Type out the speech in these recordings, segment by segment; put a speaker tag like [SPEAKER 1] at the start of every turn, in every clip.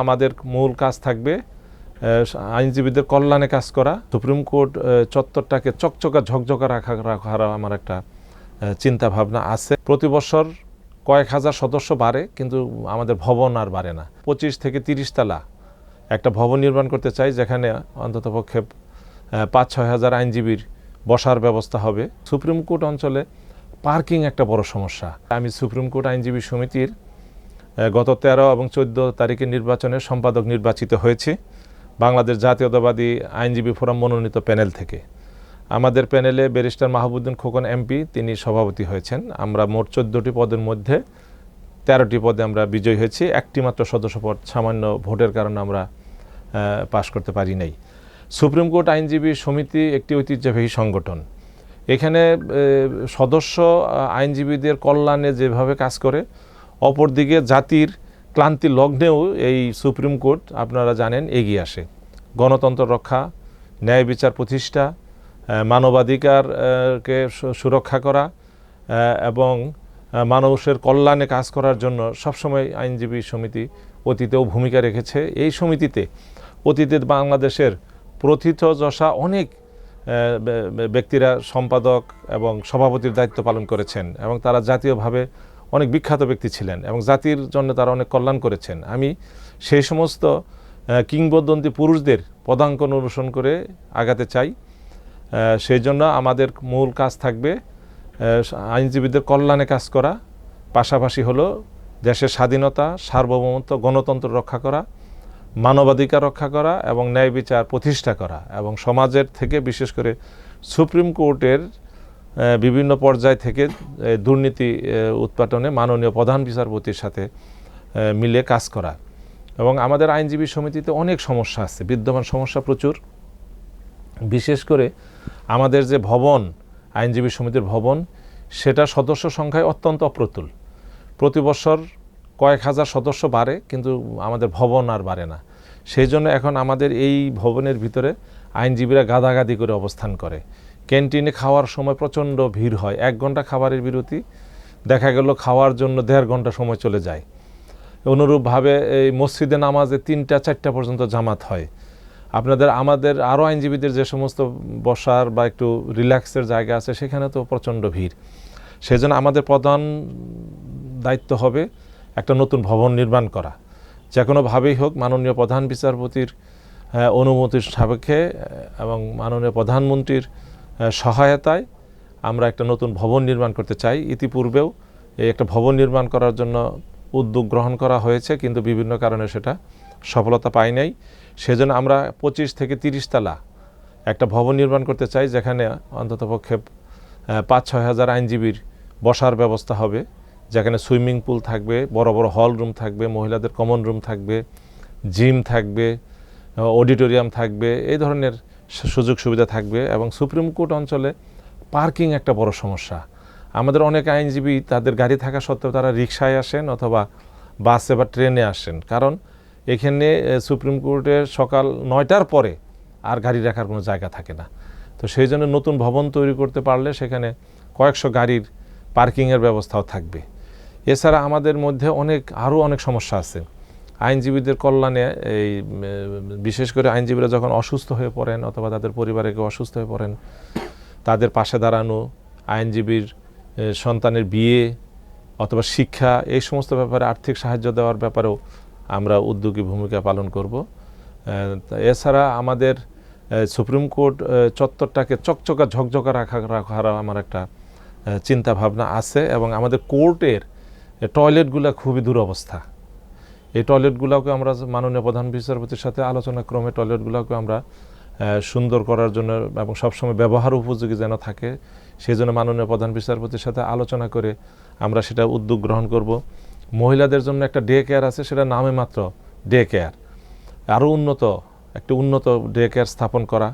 [SPEAKER 1] আমাদের মূল কাজ থাকবে আইনজীবীদের কল্যাণে কাজ করা, সুপ্রিম কোর্ট চত্বরটাকে চকচকা ঝকঝকা রাখার আমার একটা চিন্তা ভাবনা আছে। প্রতি বছর কয়েক হাজার সদস্য বাড়ে, কিন্তু আমাদের ভবন আর বাড়ে না। 25 থেকে 30 তলা একটা ভবন নির্মাণ করতে চাই, যেখানে অন্ততপক্ষে 5-6 হাজার আইনজীবীর বসার ব্যবস্থা হবে। সুপ্রিম কোর্ট অঞ্চলে পার্কিং একটা বড় সমস্যা। আমি সুপ্রিম কোর্ট আইনজীবী সমিতির গত 13 এবং 14 তারিখে নির্বাচনে সম্পাদক নির্বাচিত হয়েছে বাংলাদেশ জাতীয়তাবাদী আইনজীবী ফোরাম মনোনীত প্যানেল থেকে। আমাদের প্যানেলে ব্যারিস্টার মাহবুবুদ্দিন খোকন এমপি, তিনি সভাপতি হয়েছেন। আমরা মোট 14টি পদের মধ্যে 13টি পদে আমরা বিজয়ী হয়েছি। একটি মাত্র সদস্য পদ সামান্য ভোটের কারণে আমরা পাশ করতে পারি নাই। সুপ্রিম কোর্ট আইনজীবী সমিতি একটি ঐতিহ্যবাহী সংগঠন। এখানে সদস্য আইনজীবীদের কল্যাণে যেভাবে কাজ করে, অপরদিকে জাতির ক্লান্তি লগ্নেও এই সুপ্রিম কোর্ট আপনারা জানেন এগিয়ে আসে। গণতন্ত্র রক্ষা, ন্যায় বিচার প্রতিষ্ঠা, মানবাধিকারকে সুরক্ষা করা এবং মানুষের কল্যাণে কাজ করার জন্য সবসময় আইনজীবী সমিতি অতীতেও ভূমিকা রেখেছে। এই সমিতিতে অতীতে বাংলাদেশের প্রথিতযশা অনেক ব্যক্তিরা সম্পাদক এবং সভাপতির দায়িত্ব পালন করেছেন এবং তারা জাতীয়ভাবে অনেক বিখ্যাত ব্যক্তি ছিলেন এবং জাতির জন্য তারা অনেক কল্যাণ করেছেন। আমি সেই সমস্ত কিংবদন্তি পুরুষদের পদাঙ্কন অনুসরণ করে আগাতে চাই। সেই জন্য আমাদের মূল কাজ থাকবে আইনজীবীদের কল্যাণে কাজ করা, পাশাপাশি হলো দেশের স্বাধীনতা, সার্বভৌমত্ব, গণতন্ত্র রক্ষা করা, মানবাধিকার রক্ষা করা এবং ন্যায় বিচার প্রতিষ্ঠা করা এবং সমাজের থেকে বিশেষ করে সুপ্রিম কোর্টের বিভিন্ন পর্যায় থেকে দুর্নীতি উৎপাটনে মাননীয় প্রধান বিচারপতির সাথে মিলে কাজ করা। এবং আমাদের আইনজীবী সমিতিতে অনেক সমস্যা আছে, বিদ্যমান সমস্যা প্রচুর। বিশেষ করে আমাদের যে ভবন, আইনজীবী সমিতির ভবন, সেটা সদস্য সংখ্যায় অত্যন্ত অপ্রতুল। প্রতি বছর কয়েক হাজার সদস্য বাড়ে, কিন্তু আমাদের ভবন আর বাড়ে না। সেই জন্য এখন আমাদের এই ভবনের ভিতরে আইনজীবীরা গাদাগাদি করে অবস্থান করে। ক্যান্টিনে খাওয়ার সময় প্রচণ্ড ভিড় হয়। 1 ঘন্টা খাবারের বিরতি, দেখা গেল খাওয়ার জন্য 1.5 ঘন্টা সময় চলে যায়। অনুরূপভাবে এই মসজিদে নামাজে 3টা-4টা পর্যন্ত জামাত হয়। আমাদের আরও আইনজীবীদের যে সমস্ত বসার বা একটু রিল্যাক্সের জায়গা আছে, সেখানে তো প্রচণ্ড ভিড়। সেজন্য আমাদের প্রধান দায়িত্ব হবে একটা নতুন ভবন নির্মাণ করা। যে কোনোভাবেই হোক মাননীয় প্রধান বিচারপতির অনুমতির সাপেক্ষে এবং মাননীয় প্রধানমন্ত্রীর সহায়তায় আমরা একটা নতুন ভবন নির্মাণ করতে চাই। ইতিপূর্বেও এই একটা ভবন নির্মাণ করার জন্য উদ্যোগ গ্রহণ করা হয়েছে, কিন্তু বিভিন্ন কারণে সেটা সফলতা পায় নাই। সেজন্য আমরা 25 থেকে 30 তলা একটা ভবন নির্মাণ করতে চাই, যেখানে অন্ততপক্ষে 5-6 হাজার আইনজীবীর বসার ব্যবস্থা হবে, যেখানে সুইমিং পুল থাকবে, বড় বড় হল রুম থাকবে, মহিলাদের কমন রুম থাকবে, জিম থাকবে, অডিটোরিয়াম থাকবে, এই ধরনের সুযোগ সুবিধা থাকবে। এবং সুপ্রিম কোর্ট অঞ্চলে পার্কিং একটা বড় সমস্যা। আমাদের অনেক আইনজীবী তাদের গাড়ি থাকা সত্ত্বেও তারা রিকশায় আসেন অথবা বাসে বা ট্রেনে আসেন, কারণ এখানে সুপ্রিম কোর্টের সকাল 9টার পরে আর গাড়ি রাখার কোনো জায়গা থাকে না। তো সেই জন্য নতুন ভবন তৈরি করতে পারলে সেখানে কয়েকশো গাড়ির পার্কিংয়ের ব্যবস্থাও থাকবে। এছাড়া আমাদের মধ্যে আরও অনেক সমস্যা আছে আইনজীবীদের কল্যাণে। এই বিশেষ করে আইনজীবীরা যখন অসুস্থ হয়ে পড়েন অথবা তাদের পরিবারে কেউ অসুস্থ হয়ে পড়েন, তাদের পাশে দাঁড়ানো, আইনজীবীর সন্তানের বিয়ে অথবা শিক্ষা, এই সমস্ত ব্যাপারে আর্থিক সাহায্য দেওয়ার ব্যাপারেও আমরা উদ্যোগী ভূমিকা পালন করব। এছাড়া আমাদের সুপ্রিম কোর্ট চত্বরটাকে চকচকা ঝকঝকা রাখার আমার একটা চিন্তা ভাবনা আছে। এবং আমাদের কোর্টের টয়লেটগুলো খুবই দুরবস্থা। এই টয়লেটগুলোকে আমরা মাননীয় প্রধান বিচারপতির সাথে আলোচনা ক্রমে টয়লেটগুলোকে আমরা সুন্দর করার জন্য এবং সবসময় ব্যবহার উপযোগী যেন থাকে, সেই জন্য মাননীয় প্রধান বিচারপতির সাথে আলোচনা করে আমরা সেটা উদ্যোগ গ্রহণ করব। মহিলাদের জন্য একটা ডে কেয়ার আছে, সেটা নামে মাত্র ডে কেয়ার, আরও উন্নত ডে কেয়ার স্থাপন করা,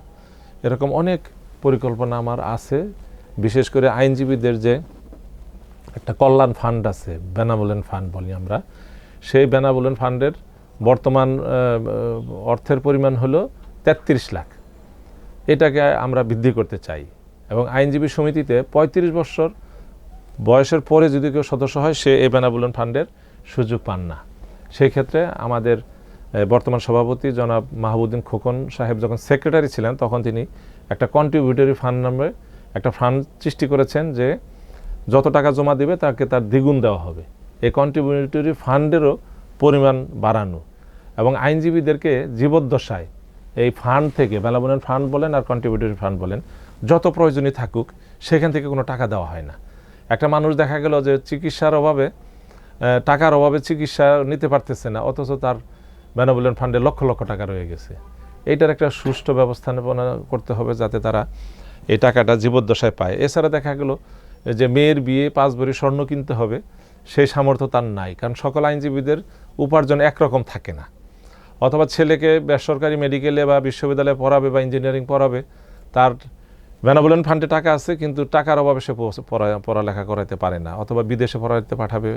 [SPEAKER 1] এরকম অনেক পরিকল্পনা আমার আছে। বিশেষ করে আইনজীবীদের যে একটা কল্যাণ ফান্ড আছে, বেনাভোলেন্ট ফান্ড বলি আমরা, সেই বেনাভোলেন্ট ফান্ডের বর্তমান অর্থের পরিমাণ হলো 33 লাখ। এটাকে আমরা বৃদ্ধি করতে চাই। এবং আইনজীবী সমিতিতে 35 বছর বয়সের পরে যদি কেউ সদস্য হয়, সে এই বেনাভোলেন্ট ফান্ডের সুযোগ পান না। সেই ক্ষেত্রে আমাদের বর্তমান সভাপতি জনাব মাহবুদ্দিন খোকন সাহেব যখন সেক্রেটারি ছিলেন তখন তিনি একটা কন্ট্রিবিউটরি ফান্ড নামে একটা ফান্ড সৃষ্টি করেছেন যে যত টাকা জমা দিবে তাকে তার দ্বিগুণ দেওয়া হবে। এই কন্ট্রিবিউটরি ফান্ডেরও পরিমাণ বাড়ানো এবং আইনজীবীদেরকে জীবদ্দশায় এই ফান্ড থেকে বেলাবনের ফান্ড বলেন আর কন্ট্রিবিউটরি ফান্ড বলেন যত প্রয়োজনীয় থাকুক সেখান থেকে কোনো টাকা দেওয়া হয় না। একটা মানুষ দেখা গেল যে চিকিৎসার অভাবে টাকার অভাবে চিকিৎসা নিতে পারতেছে না, অথচ তার বেনাবুলেন ফান্ডে লক্ষ লক্ষ টাকা রয়ে গেছে। এইটার একটা সুষ্ঠু ব্যবস্থাপনা করতে হবে যাতে তারা এই টাকাটা জীবদ্দশায় পায়। এছাড়া দেখা গেল যে মেয়ের বিয়ে 5 ভরি স্বর্ণ কিনতে হবে সেই সামর্থ্য তার নাই, কারণ সকল আইনজীবীদের উপার্জন একরকম থাকে না। অথবা ছেলেকে বেসরকারি মেডিকেলে বা বিশ্ববিদ্যালয়ে পড়াবে বা ইঞ্জিনিয়ারিং পড়াবে, তার বেনাবুলেন ফান্ডে টাকা আছে কিন্তু টাকার অভাবে সে পড়ালেখা করাতে পারে না, অথবা বিদেশে পড়াতে পাঠাবে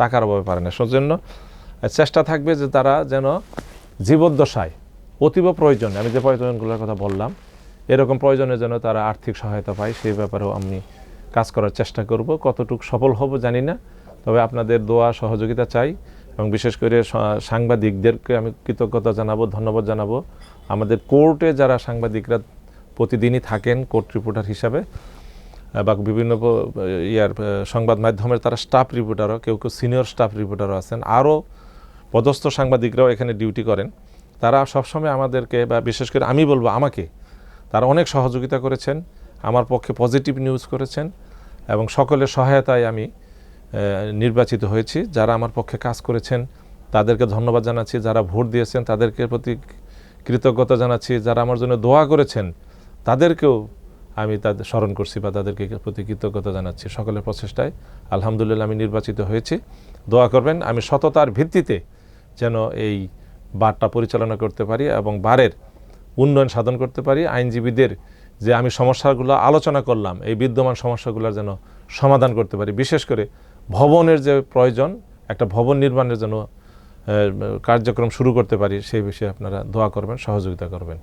[SPEAKER 1] টাকার অভাবে পারে না। সেজন্য চেষ্টা থাকবে যে তারা যেন জীবদ্দশায় অতীব প্রয়োজনে, আমি যে প্রয়োজনগুলোর কথা বললাম এরকম প্রয়োজনে যেন তারা আর্থিক সহায়তা পায়, সেই ব্যাপারেও আমি কাজ করার চেষ্টা করব। কতটুকু সফল হব জানি না, তবে আপনাদের দোয়া সহযোগিতা চাই এবং বিশেষ করে সাংবাদিকদেরকে আমি কৃতজ্ঞতা জানাবো, ধন্যবাদ জানাবো। আমাদের কোর্টে যারা সাংবাদিকরা প্রতিদিনই থাকেন কোর্ট রিপোর্টার হিসাবে বা বিভিন্ন সংবাদ মাধ্যমের তারা স্টাফ রিপোর্টারও, কেউ কেউ সিনিয়র স্টাফ রিপোর্টারও আছেন, আরও পদস্থ সাংবাদিকরাও এখানে ডিউটি করেন। তারা সবসময় আমাদেরকে, বা বিশেষ করে আমি বলবো আমাকে, তারা অনেক সহযোগিতা করেছেন, আমার পক্ষে পজিটিভ নিউজ করেছেন এবং সকলের সহায়তায় আমি নির্বাচিত হয়েছি। যারা আমার পক্ষে কাজ করেছেন তাদেরকে ধন্যবাদ জানাচ্ছি, যারা ভোট দিয়েছেন তাদেরকে প্রতি কৃতজ্ঞতা জানাচ্ছি, যারা আমার জন্য দোয়া করেছেন তাদেরকেও আমি তাদের স্মরণ করছি বা তাদেরকে প্রতি কৃতজ্ঞতা জানাচ্ছি। সকলের প্রচেষ্টায় আলহামদুলিল্লাহ আমি নির্বাচিত হয়েছি। দোয়া করবেন আমি সততার ভিত্তিতে যেন এই বারটা পরিচালনা করতে পারি এবং বারের উন্নয়ন সাধন করতে পারি। আইনজীবীদের যে আমি সমস্যাগুলো আলোচনা করলাম এই বিদ্যমান সমস্যাগুলোর যেন সমাধান করতে পারি। বিশেষ করে ভবনের যে প্রয়োজন, একটা ভবন নির্মাণের জন্য কার্যক্রম শুরু করতে পারি, সেই বিষয়ে আপনারা দোয়া করবেন, সহযোগিতা করবেন।